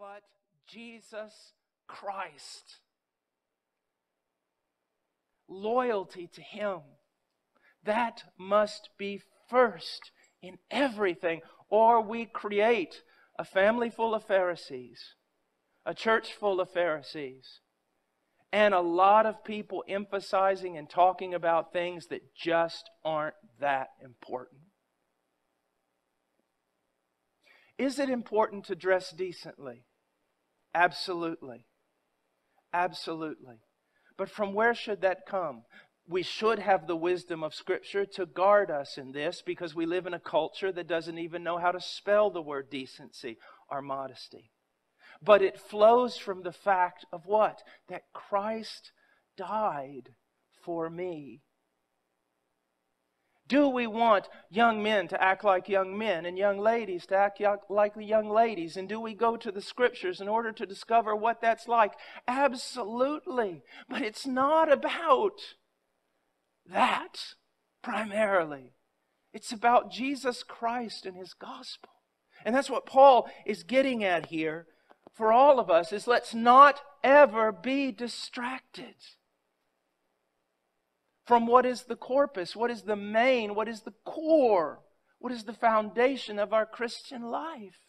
but Jesus Christ. Loyalty to Him. That must be first in everything, or we create a family full of Pharisees, a church full of Pharisees, and a lot of people emphasizing and talking about things that just aren't that important. Is it important to dress decently? Absolutely. Absolutely. But from where should that come? We should have the wisdom of Scripture to guard us in this, because we live in a culture that doesn't even know how to spell the word decency or modesty. But it flows from the fact of what? That Christ died for me. Do we want young men to act like young men and young ladies to act like young ladies? And do we go to the Scriptures in order to discover what that's like? Absolutely. But it's not about that primarily. It's about Jesus Christ and His gospel. And that's what Paul is getting at here for all of us, is let's not ever be distracted from what is the corpus, what is the main, what is the core, what is the foundation of our Christian life.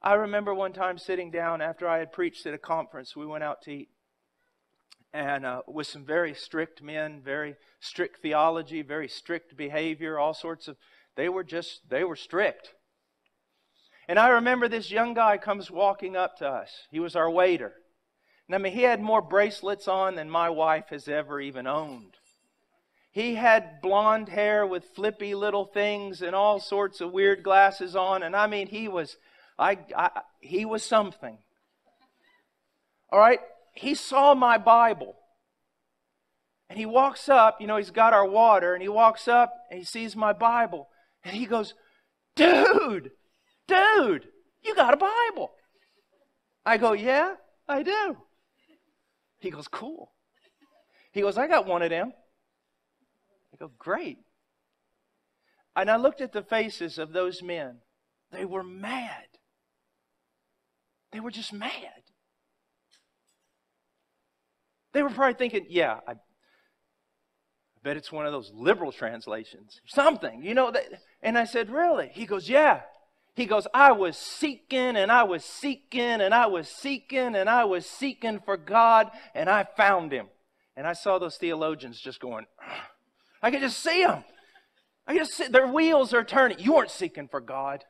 I remember one time sitting down after I had preached at a conference. We went out to eat, and with some very strict men, very strict theology, very strict behavior, all sorts of, they were strict. And I remember this young guy comes walking up to us. He was our waiter. And I mean, he had more bracelets on than my wife has ever even owned. He had blonde hair with flippy little things and all sorts of weird glasses on. And I mean, he was something. All right? He saw my Bible. And he walks up, he's got our water, and he walks up and he sees my Bible. And he goes, dude, you got a Bible. I go, yeah, I do. He goes, cool. He goes, I got one of them. I go, great. And I looked at the faces of those men. They were mad. They were just mad. They were probably thinking, yeah, I bet it's one of those liberal translations. Something, And I said, really? He goes, yeah. He goes, I was seeking and I was seeking and I was seeking and I was seeking for God, and I found Him. And I saw those theologians just going, I could just see them. I could just see their wheels are turning. You weren't seeking for God.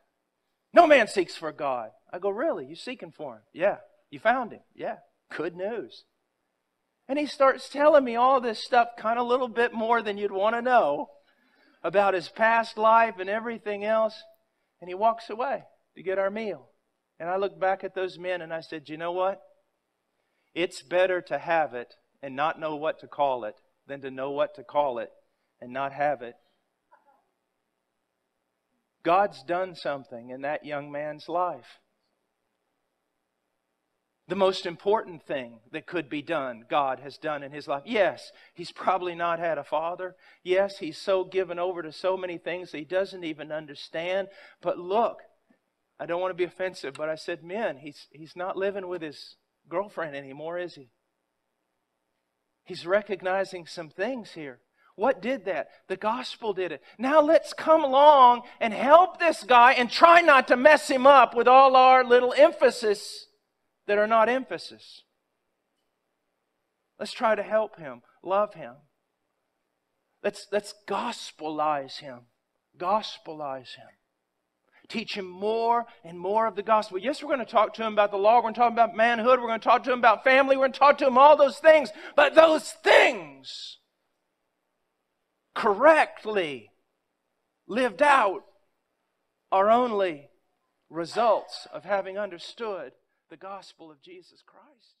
No man seeks for God. I go, really? You seeking for Him? Yeah. You found Him? Yeah. Good news. And he starts telling me all this stuff, kind of a little bit more than you'd want to know, about his past life and everything else. And he walks away to get our meal. And I looked back at those men and I said, you know what? It's better to have it and not know what to call it than to know what to call it and not have it. God's done something in that young man's life. The most important thing that could be done, God has done in his life. Yes, he's probably not had a father. Yes, he's so given over to so many things that he doesn't even understand. But look, I don't want to be offensive, but I said, men, he's not living with his girlfriend anymore, is he? He's recognizing some things here. What did that? The gospel did it. Now let's come along and help this guy and try not to mess him up with all our little emphasis that are not emphasis. Let's try to help him, love him. Let's gospelize him. Gospelize him. Teach him more and more of the gospel. Yes, we're going to talk to him about the law. We're going to talk about manhood. We're going to talk to him about family. We're going to talk to him all those things. But those things, correctly lived out, are only results of having understood the gospel of Jesus Christ.